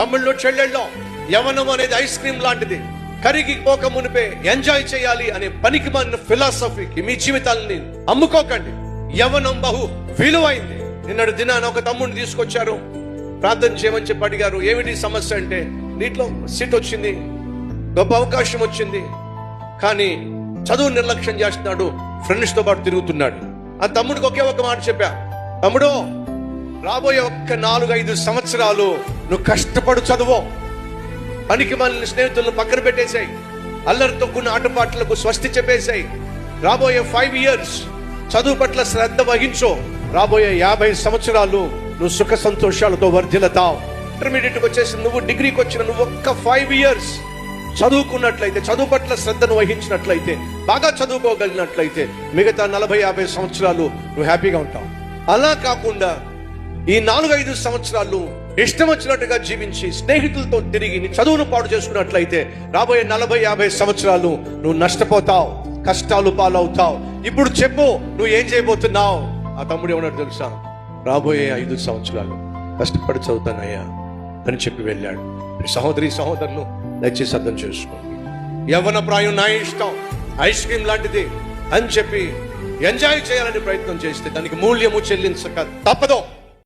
తమ్ముళ్ళు చెల్లెళ్ళో యవనం అనేది ice cream లాంటిది. కరిగి పోక మునిపే ఎంజాయ్ చేయాలి అనే పనికి మాలిన ఫిలాసఫీకి మీ జీవితాలని అమ్ముకోకండి. యవనం బహు విలువైంది. నిన్నటి దినాన ఒక తమ్ముడిని తీసుకొచ్చారు, ప్రార్థన చేయమని చెప్పి అడిగారు. ఏమిటి సమస్య అంటే, నీటిలో సీట్ వచ్చింది, గొప్ప అవకాశం వచ్చింది, కానీ చదువు నిర్లక్ష్యం చేస్తున్నాడు, ఫ్రెండ్స్ తో పాటు తిరుగుతున్నాడు. ఆ తమ్ముడికి ఒకే ఒక మాట చెప్పా, తమ్ముడు రాబోయే 4-5 సంవత్సరాలు నువ్వు కష్టపడు చదువు, పనికి మాలిన స్నేహితులను పక్కన పెట్టేశాయి, అల్లరితో కూడిన ఆటపాటలకు స్వస్తి చెప్పేశాయి. రాబోయే 5 years చదువు పట్ల శ్రద్ధ వహించు. రాబోయే 50 సంవత్సరాలు నువ్వు సుఖ సంతోషాలతో వర్ధిల్లుతావు. ఇంటర్మీడియట్కి వచ్చేసి నువ్వు డిగ్రీకి వచ్చిన నువ్వు 5 years చదువుకున్నట్లయితే, చదువు పట్ల శ్రద్ధను వహించినట్లయితే, బాగా చదువుకోగలిగినట్లయితే మిగతా 40-50 సంవత్సరాలు నువ్వు హ్యాపీగా ఉంటావు. అలా కాకుండా ఈ 4-5 సంవత్సరాలు ఇష్టం వచ్చినట్టుగా జీవించి స్నేహితులతో తిరిగి నీ చదువును పాడు చేసుకున్నట్లయితే రాబోయే 40-50 సంవత్సరాలు నువ్వు నష్టపోతావు, కష్టాలు పాలవుతావు. ఇప్పుడు చెప్పు, నువ్వు ఏం చేయబోతున్నావు? ఆ తమ్ముడు ఏమన్నాడు తెలుసా? రాబోయే 5 సంవత్సరాలు కష్టపడి చదువుతానయ్యా అని చెప్పి వెళ్ళాడు. సహోదరి సహోదరులు దయచేసి అర్థం చేసుకోండి. యవ్వన ప్రాయం నా ఇష్టం, ఐస్ క్రీమ్ లాంటిది అని చెప్పి ఎంజాయ్ చేయాలని ప్రయత్నం చేస్తే దానికి మూల్యము చెల్లించక తప్పదు.